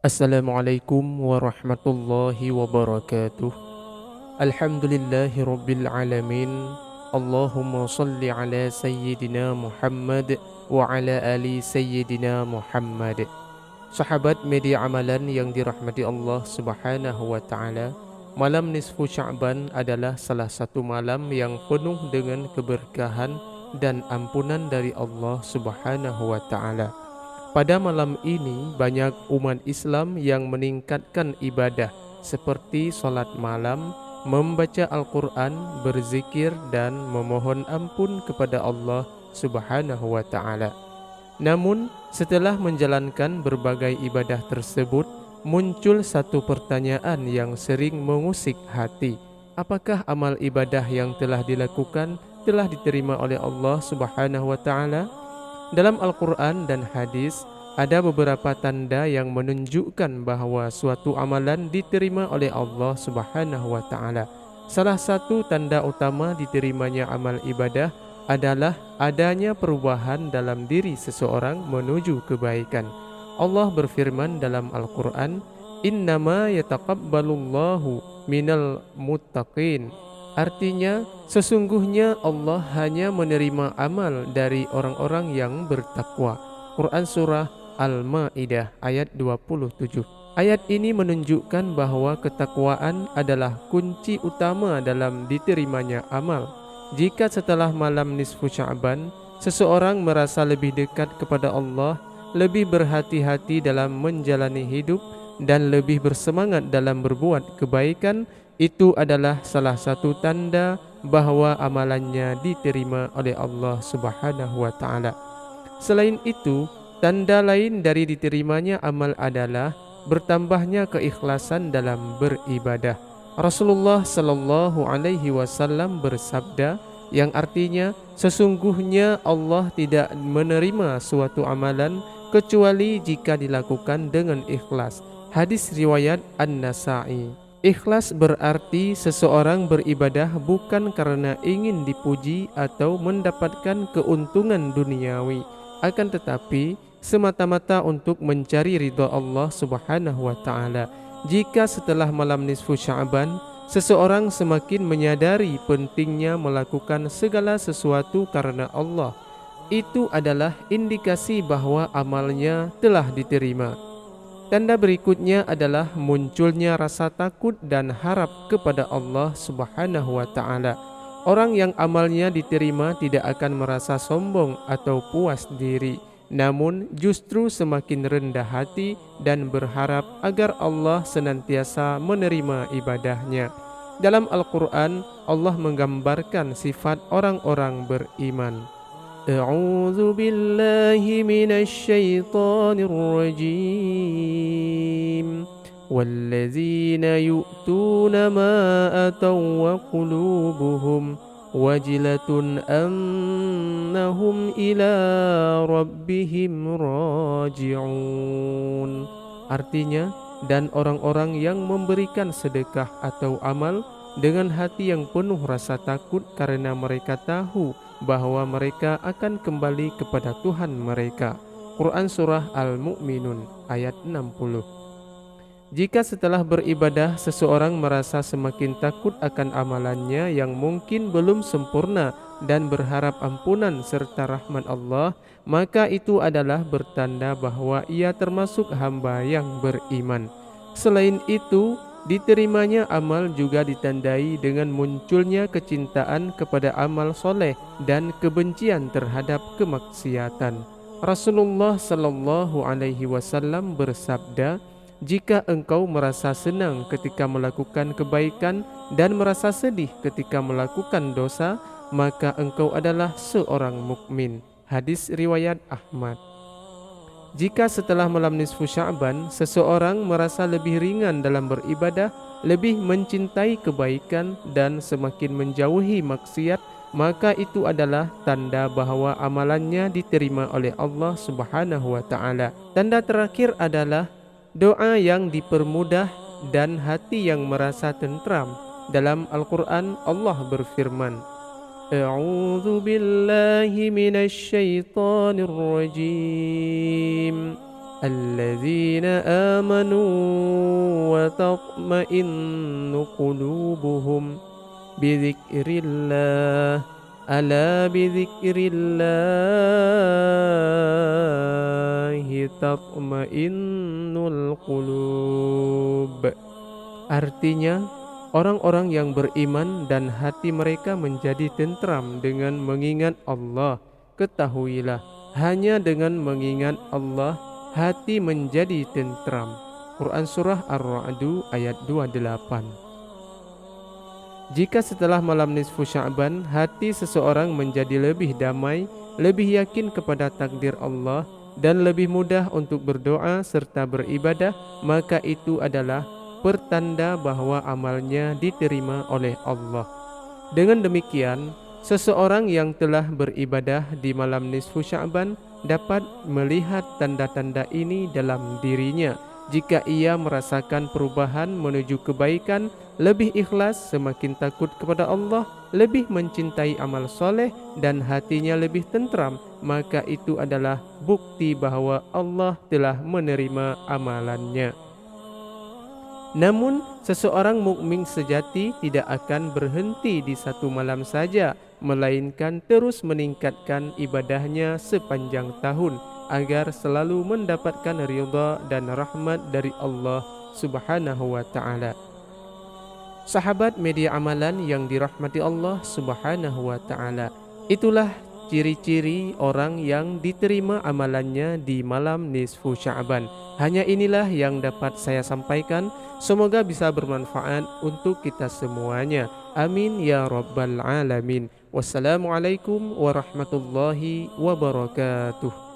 Assalamualaikum warahmatullahi wabarakatuh. Alhamdulillahi rabbil alamin. Allahumma salli ala sayyidina Muhammad wa ala ali sayyidina Muhammad. Sahabat media amalan yang dirahmati Allah Subhanahu wa taala, malam nisfu Sya'ban adalah salah satu malam yang penuh dengan keberkahan dan ampunan dari Allah Subhanahu wa taala. Pada malam ini banyak umat Islam yang meningkatkan ibadah seperti solat malam, membaca Al-Quran, berzikir dan memohon ampun kepada Allah Subhanahu wa taala. Namun, setelah menjalankan berbagai ibadah tersebut, muncul satu pertanyaan yang sering mengusik hati. Apakah amal ibadah yang telah dilakukan telah diterima oleh Allah Subhanahu wa taala? Dalam Al-Quran dan hadis, ada beberapa tanda yang menunjukkan bahawa suatu amalan diterima oleh Allah Subhanahu wa taala. Salah satu tanda utama diterimanya amal ibadah adalah adanya perubahan dalam diri seseorang menuju kebaikan. Allah berfirman dalam Al-Quran, "Innama yataqabbalullahu minal muttaqin." Artinya, sesungguhnya Allah hanya menerima amal dari orang-orang yang bertakwa. Quran Surah Al-Ma'idah ayat 27. Ayat ini menunjukkan bahawa ketakwaan adalah kunci utama dalam diterimanya amal. Jika setelah malam nisfu Sya'ban, seseorang merasa lebih dekat kepada Allah, lebih berhati-hati dalam menjalani hidup, dan lebih bersemangat dalam berbuat kebaikan, itu adalah salah satu tanda bahawa amalannya diterima oleh Allah Subhanahu wa taala. Selain itu, tanda lain dari diterimanya amal adalah bertambahnya keikhlasan dalam beribadah. Rasulullah sallallahu alaihi wasallam bersabda, yang artinya sesungguhnya Allah tidak menerima suatu amalan kecuali jika dilakukan dengan ikhlas. Hadis riwayat An-Nasa'i. Ikhlas berarti seseorang beribadah bukan karena ingin dipuji atau mendapatkan keuntungan duniawi, akan tetapi semata-mata untuk mencari ridha Allah Subhanahu wa taala. Jika setelah malam nisfu Sya'ban, seseorang semakin menyadari pentingnya melakukan segala sesuatu karena Allah, itu adalah indikasi bahawa amalnya telah diterima. Tanda berikutnya adalah munculnya rasa takut dan harap kepada Allah Subhanahu wa taala. Orang yang amalnya diterima tidak akan merasa sombong atau puas diri, namun justru semakin rendah hati dan berharap agar Allah senantiasa menerima ibadahnya. Dalam Al-Quran, Allah menggambarkan sifat orang-orang beriman. A'udzu billahi minasy syaithanir rajim. Wallazina yu'tuna ma ataw wa qulubuhum wajilatun annahum ila rabbihim raji'un. Artinya, dan orang-orang yang memberikan sedekah atau amal dengan hati yang penuh rasa takut karena mereka tahu bahawa mereka akan kembali kepada Tuhan mereka. Quran Surah Al-Mu'minun ayat 60. Jika setelah beribadah seseorang merasa semakin takut akan amalannya yang mungkin belum sempurna dan berharap ampunan serta rahmat Allah, maka itu adalah bertanda bahawa ia termasuk hamba yang beriman. Selain itu, diterimanya amal juga ditandai dengan munculnya kecintaan kepada amal soleh dan kebencian terhadap kemaksiatan. Rasulullah sallallahu alaihi wasallam bersabda, "Jika engkau merasa senang ketika melakukan kebaikan dan merasa sedih ketika melakukan dosa, maka engkau adalah seorang mukmin." Hadis riwayat Ahmad. Jika setelah malam nisfu Sya'ban, seseorang merasa lebih ringan dalam beribadah, lebih mencintai kebaikan dan semakin menjauhi maksiat, maka itu adalah tanda bahawa amalannya diterima oleh Allah Subhanahu wa taala. Tanda terakhir adalah doa yang dipermudah dan hati yang merasa tentram. Dalam Al-Quran, Allah berfirman, "A'udzu billahi minasy syaithanir rajim. الذين آمنوا وتطمئن قلوبهم بذكر الله ألا بذكر الله تطمئن القلوب. Artinya, orang-orang yang beriman dan hati mereka menjadi tentram dengan mengingat Allah. Ketahuilah, hanya dengan mengingat Allah hati menjadi tentram. Quran Surah Ar-Ra'du ayat 28. Jika setelah malam nisfu Sya'ban hati seseorang menjadi lebih damai, lebih yakin kepada takdir Allah, dan lebih mudah untuk berdoa serta beribadah, maka itu adalah pertanda bahwa amalnya diterima oleh Allah. Dengan demikian, seseorang yang telah beribadah di malam nisfu Sya'ban dapat melihat tanda-tanda ini dalam dirinya. Jika ia merasakan perubahan menuju kebaikan, lebih ikhlas, semakin takut kepada Allah, lebih mencintai amal soleh, dan hatinya lebih tentram, maka itu adalah bukti bahwa Allah telah menerima amalannya. Namun, seseorang mukmin sejati tidak akan berhenti di satu malam saja, melainkan terus meningkatkan ibadahnya sepanjang tahun agar selalu mendapatkan ridha dan rahmat dari Allah Subhanahu wa taala. Sahabat media amalan yang dirahmati Allah Subhanahu wa taala, itulah ciri-ciri orang yang diterima amalannya di malam nisfu Sya'ban. Hanya inilah yang dapat saya sampaikan. Semoga bisa bermanfaat untuk kita semuanya. Amin ya rabbal alamin. Wassalamualaikum warahmatullahi wabarakatuh.